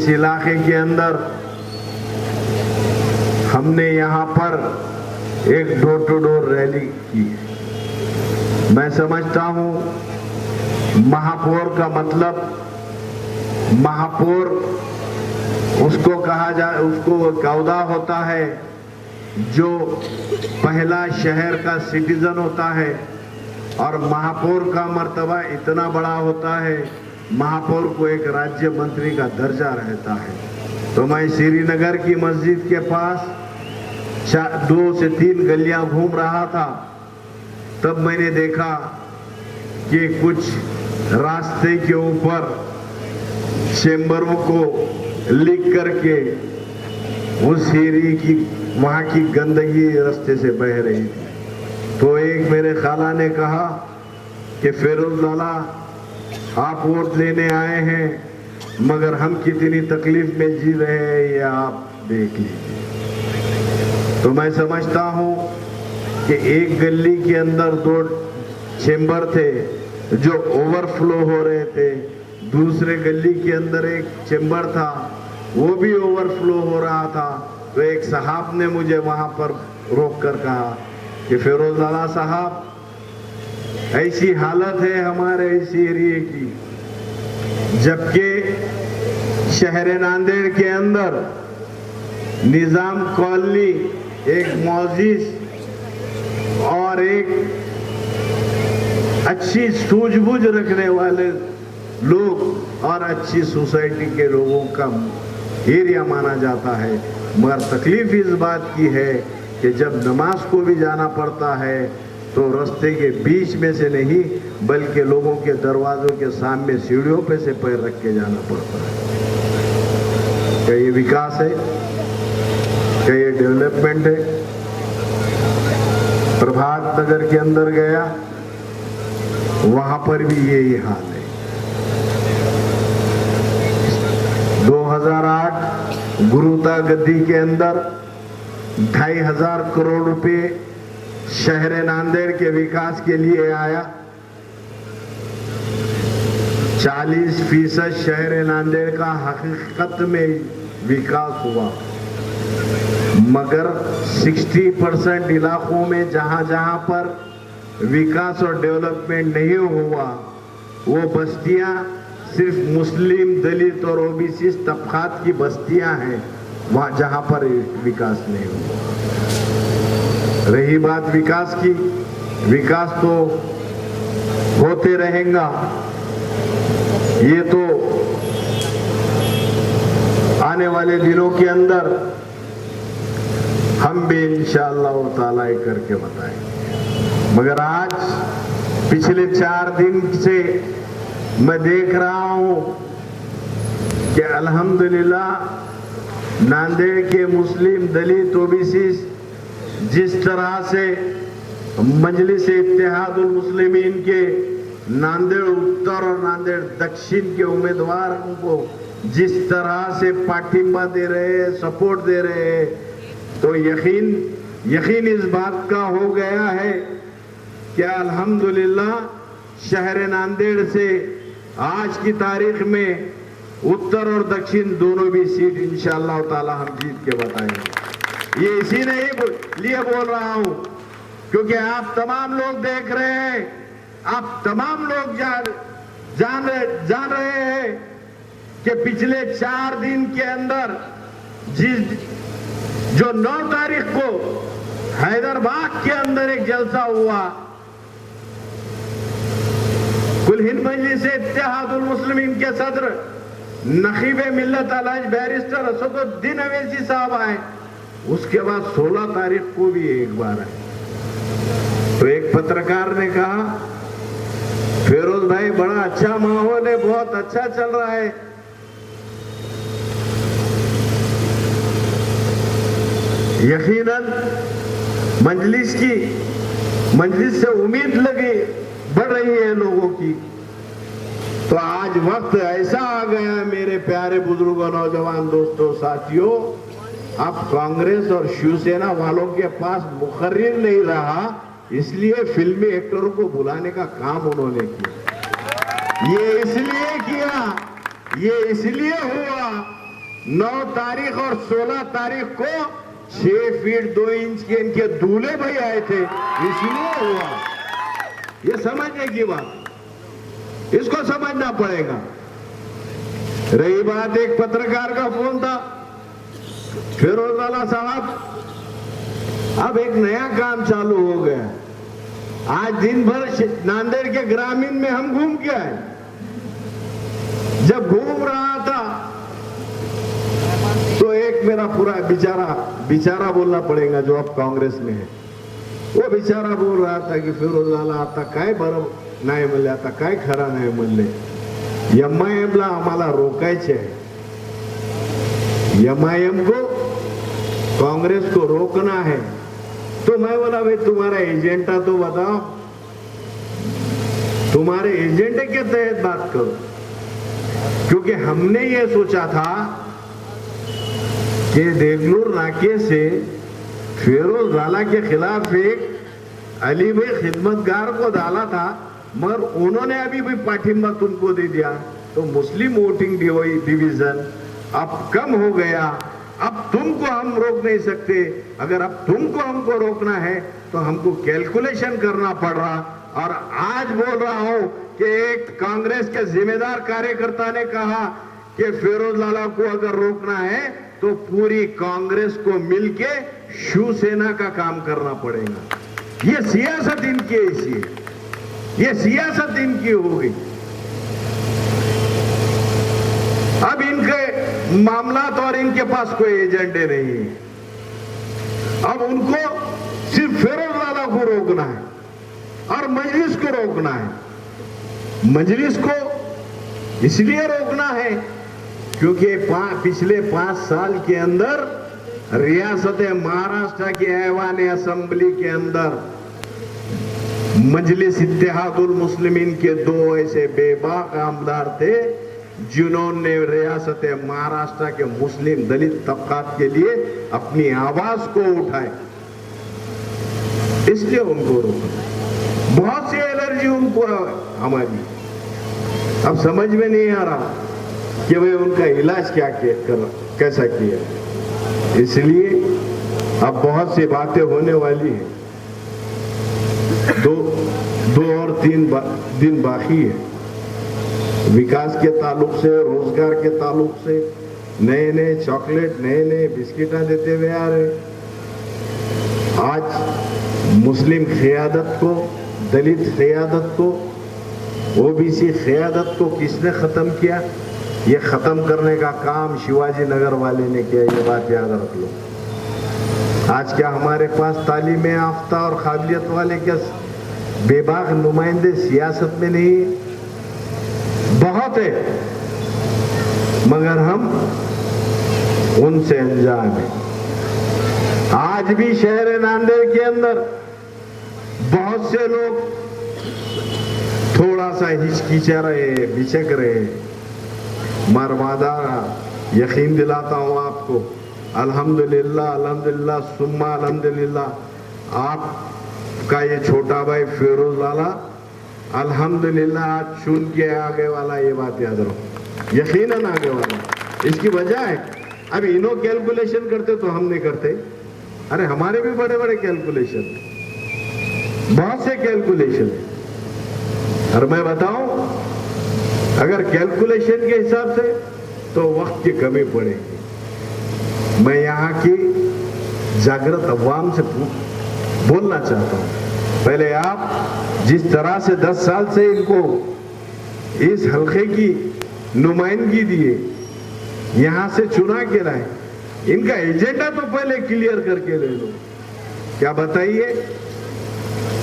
इस इलाके के अंदर हमने यहाँ पर एक डोर टू डोर रैली की। मैं समझता हूँ महापौर का मतलब, महापौर उसको कहा जाए, उसको कहदा होता है जो पहला शहर का सिटीजन होता है, और महापौर का मर्तबा इतना बड़ा होता है, महापौर को एक राज्य मंत्री का दर्जा रहता है। तो मैं श्रीनगर की मस्जिद के पास 2 से 3 गलियां घूम रहा था, तब मैंने देखा कि कुछ रास्ते के ऊपर चेंबरों को लिख करके उस एरिया की वहाँ की गंदगी रास्ते से बह रही थी। तो एक मेरे खाला ने कहा कि फिरोज लाला, आप वोट लेने आए हैं, मगर हम कितनी तकलीफ में जी रहे हैं ये आप देख लीजिए। तो मैं समझता हूँ कि एक गली के अंदर 2 चेंबर थे जो ओवरफ्लो हो रहे थे, दूसरे गली के अंदर एक चेंबर था वो भी ओवरफ्लो हो रहा था। तो एक साहब ने मुझे वहां पर रोक कर कहा कि फिरोज लाला साहब, ऐसी हालत है हमारे इस एरिया की, जबकि शहर नांदेड़ के अंदर निजाम कॉलोनी एक मौजिज और एक अच्छी सूझबूझ रखने वाले लोग और अच्छी सोसाइटी के लोगों का एरिया माना जाता है, मगर तकलीफ इस बात की है कि जब नमाज को भी जाना पड़ता है तो रास्ते के बीच में से नहीं, बल्कि लोगों के दरवाजों के सामने सीढ़ियों पे से पैर रख के जाना पड़ता है। क्या ये विकास है? क्या ये डेवलपमेंट है? प्रभात नगर के अंदर गया, वहां पर भी यही हाल है। 2008 गुरुता गद्दी के अंदर 2500 करोड़ रुपए शहर नांदेड़ के विकास के लिए आया। 40% शहर नांदेड़ का हकीकत में विकास हुआ, मगर 60% इलाकों में जहां जहां पर विकास और डेवलपमेंट नहीं हुआ, वो बस्तियां सिर्फ मुस्लिम, दलित और ओबीसी तबकात की बस्तियां हैं, वहां जहां पर विकास नहीं हुआ। रही बात विकास की, विकास तो होते रहेगा, ये तो आने वाले दिनों के अंदर हम भी इंशाअल्लाह ताला करके बताएंगे। मगर आज पिछले 4 दिन से मैं देख रहा हूं कि अल्हम्दुलिल्लाह नांदेड़ के मुस्लिम, दलित, ओबीसी जिस तरह से मजलिस इत्तेहादुल मुस्लिमीन के नांदेड़ उत्तर और नांदेड़ दक्षिण के उम्मीदवारों को जिस तरह से पाठिंबा दे रहे हैं, सपोर्ट दे रहे हैं, तो यकीन इस बात का हो गया है कि अल्हम्दुलिल्लाह शहर नांदेड़ से आज की तारीख में उत्तर और दक्षिण दोनों भी सीट इंशाअल्लाह ताला हम जीत के बताएंगे। ये इसी लिए बोल रहा हूं क्योंकि आप तमाम लोग देख रहे हैं, आप तमाम लोग जान रहे हैं कि पिछले 4 दिन के अंदर जो 9 तारीख को हैदराबाद के अंदर एक जलसा हुआ, कुल हिंद मजलिस इत्तेहादुल मुस्लिमीन के सदर नखीब मिल्लत अलहाज बैरिस्टर असदुद्दीन अवैसी साहब आए, उसके बाद 16 तारीख को भी एक बार आए। तो एक पत्रकार ने कहा, फिरोज भाई बड़ा अच्छा माहौल है, बहुत अच्छा चल रहा है। यकीनन मजलिस से उम्मीद लगी बढ़ रही है लोगों की। तो आज वक्त ऐसा आ गया मेरे प्यारे बुजुर्गों, नौजवान दोस्तों, साथियों, अब कांग्रेस और शिवसेना वालों के पास मुखर्रिर नहीं रहा, इसलिए फिल्मी एक्टरों को बुलाने का काम उन्होंने किया। ये इसलिए हुआ 9 तारीख और 16 तारीख को 6 फीट 2 इंच के इनके दूल्हे भाई आए थे, इसलिए हुआ। ये समझने की बात, इसको समझना पड़ेगा। रही बात एक पत्रकार का फोन था, फिरोजवाला साहब, अब एक नया काम चालू हो गया। आज दिन भर नांदेड़ के ग्रामीण में हम घूम के आए। जब घूम रहा था तो एक मेरा पूरा बेचारा बोलना पड़ेगा जो अब कांग्रेस में है, वो बेचारा बोल रहा था कि फिरोजवाला आता काय बरं नाही म्हणले, आता काय खरा नाही म्हणले, MIM ला आम्हाला रोकायचे है, MIM को कांग्रेस को रोकना है। तो मैं बोला भाई तुम्हारा एजेंडा तो बताओ, तुम्हारे एजेंडे के तहत बात करो, क्योंकि हमने ये सोचा था कि देगलूर नाके से फिरोजवाला के खिलाफ एक अली भाई खिदमतगार को डाला था, मगर उन्होंने अभी भी पाठिंबा तुमको दे दिया, तो मुस्लिम वोटिंग डिवीजन अब कम हो गया। अब तुमको हम रोक नहीं सकते, अगर अब तुमको हमको रोकना है तो हमको कैलकुलेशन करना पड़ रहा। और आज बोल रहा हूं कि एक कांग्रेस के जिम्मेदार कार्यकर्ता ने कहा कि फिरोजवाला को अगर रोकना है तो पूरी कांग्रेस को मिलके शिवसेना का काम करना पड़ेगा। ये सियासत इनकी ऐसी है, ये सियासत इनकी हो गई। अब इनके मामलात और इनके पास कोई एजेंडे नहीं है। अब उनको सिर्फ फिरोजवाला को रोकना है और मजलिस को रोकना है। मजलिस को इसलिए रोकना है क्योंकि पिछले 5 साल के अंदर रियासत महाराष्ट्र के ऐवान असेंबली के अंदर मजलिस इत्तेहादुल मुस्लिमीन के 2 ऐसे बेबाक आमदार थे जिन्होंने रियासत महाराष्ट्र के मुस्लिम दलित तबकात के लिए अपनी आवाज को उठाए, इसलिए उनको रोका। बहुत सी एलर्जी उनको हमारी, अब समझ में नहीं आ रहा कि वे उनका इलाज कैसा किया, इसलिए अब बहुत सी बातें होने वाली हैं। 2 और 3 दिन बाकी है। विकास के ताल्लुक से, रोजगार के ताल्लुक से नए नए चॉकलेट, नए नए बिस्किटा देते हुए आ रहे। आज मुस्लिम क़ियादत को, दलित क़ियादत को, OBC क़ियादत को किसने खत्म किया? ये खत्म करने का काम शिवाजी नगर वाले ने किया, ये बात याद रख लो। आज क्या हमारे पास तालीम याफ्ता और काबिलियत वाले क्या बेबाक नुमाइंदे सियासत में नहीं? बहुत है, मगर हम उनसे अनजान हैं। आज भी शहर नांदेड़ के अंदर बहुत से लोग थोड़ा सा हिचकिचा रहे, बिचक रहे। मरवादा यकीन दिलाता हूं आपको, अल्हम्दुलिल्लाह अल्हम्दुलिल्लाह सुम्मा अल्हम्दुलिल्लाह, आपका ये छोटा भाई फिरोजवाला अल्हम्दुलिल्लाह आज चुन के आगे वाला, ये बात याद रखो, यकीनन आगे वाला। इसकी वजह है, अब इन्हों कैलकुलेशन करते तो हम नहीं करते। अरे हमारे भी बड़े बड़े कैलकुलेशन, बहुत से कैलकुलेशन। और मैं बताऊं, अगर कैलकुलेशन के हिसाब से तो वक्त की कमी पड़ेगी। मैं यहाँ की जागृत अवाम से बोलना चाहता हूँ, पहले आप जिस तरह से 10 साल से इनको इस हल्के की नुमाइंदगी दिए, यहां से चुना के लाए, इनका एजेंडा तो पहले क्लियर करके ले लो। क्या बताइए,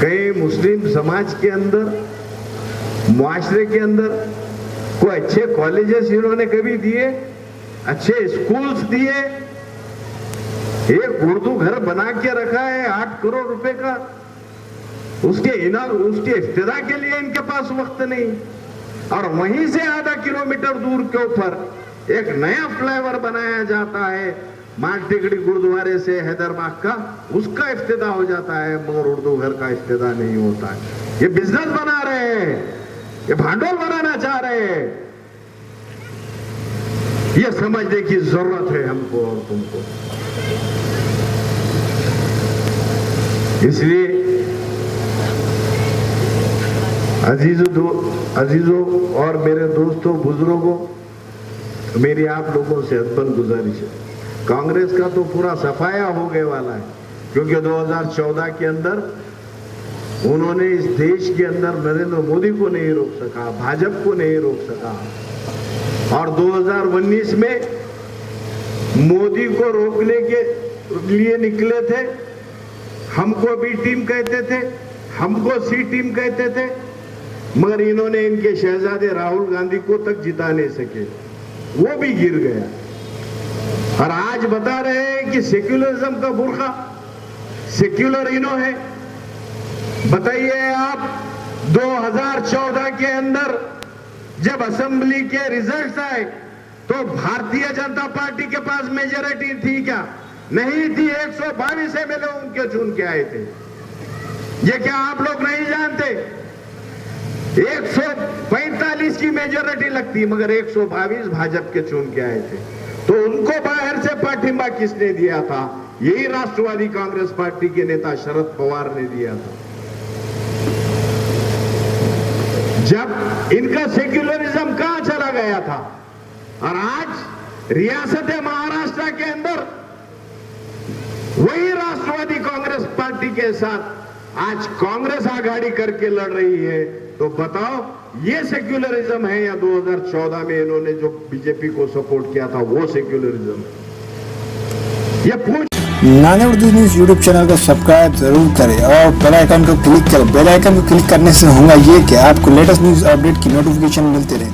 कई मुस्लिम समाज के अंदर, मुआशरे के अंदर कोई अच्छे कॉलेजेस इन्होंने कभी दिए? अच्छे स्कूल्स दिए? एक उर्दू घर बना के रखा है 8 करोड़ रुपए का, उसके इफ्तिदा के लिए इनके पास वक्त नहीं। और वहीं से आधा किलोमीटर दूर के ऊपर एक नया फ्लाईओवर बनाया जाता है मालटिकड़ी गुरुद्वारे से हैदराबाद का, उसका इफ्तिदा हो जाता है, मगर उर्दू घर का इफ्तिदा नहीं होता है। ये बिजनेस बना रहे हैं, ये भांडोल बनाना चाह रहे हैं। ये समझने की जरूरत है हमको और तुमको। इसलिए अजीजों और मेरे दोस्तों बुजुर्गों, मेरी आप लोगों से हदबंद गुजारिश है, कांग्रेस का तो पूरा सफाया हो गए वाला है, क्योंकि 2014 के अंदर उन्होंने इस देश के अंदर नरेंद्र मोदी को नहीं रोक सका, भाजपा को नहीं रोक सका, और 2019 में मोदी को रोकने के लिए निकले थे। हमको बी टीम कहते थे, हमको सी टीम कहते थे, मगर इन्होंने इनके शहजादे राहुल गांधी को तक जिता नहीं सके, वो भी गिर गया। और आज बता रहे हैं कि सेक्युलरिज्म का बुर्खा, सेक्युलर इनो है। बताइए आप, 2014 के अंदर जब असेंबली के रिजल्ट्स आए तो भारतीय जनता पार्टी के पास मेजॉरिटी थी क्या? नहीं थी। 122 एमएलए उनके चुन के आए थे। ये क्या आप लोग नहीं जानते? 145 की मेजॉरिटी लगती, मगर 122 भाजपा के चुन के आए थे। तो उनको बाहर से पाठिंबा किसने दिया था? यही राष्ट्रवादी कांग्रेस पार्टी के नेता शरद पवार ने दिया था। जब इनका सेक्युलरिज्म कहां चला गया था? और आज रियासत महाराष्ट्र के अंदर वही राष्ट्रवादी कांग्रेस पार्टी के साथ आज कांग्रेस आघाड़ी करके लड़ रही है। तो बताओ, ये सेक्युलरिज्म है या 2014 में इन्होंने जो बीजेपी को सपोर्ट किया था वो सेक्युलरिज्म? ये पूछ। नाने उर्दू न्यूज यूट्यूब चैनल को सब्सक्राइब जरूर करें और बेल आइकन को क्लिक करें। बेल आइकन को क्लिक करने से होगा ये कि आपको लेटेस्ट न्यूज अपडेट की नोटिफिकेशन मिलती रहे।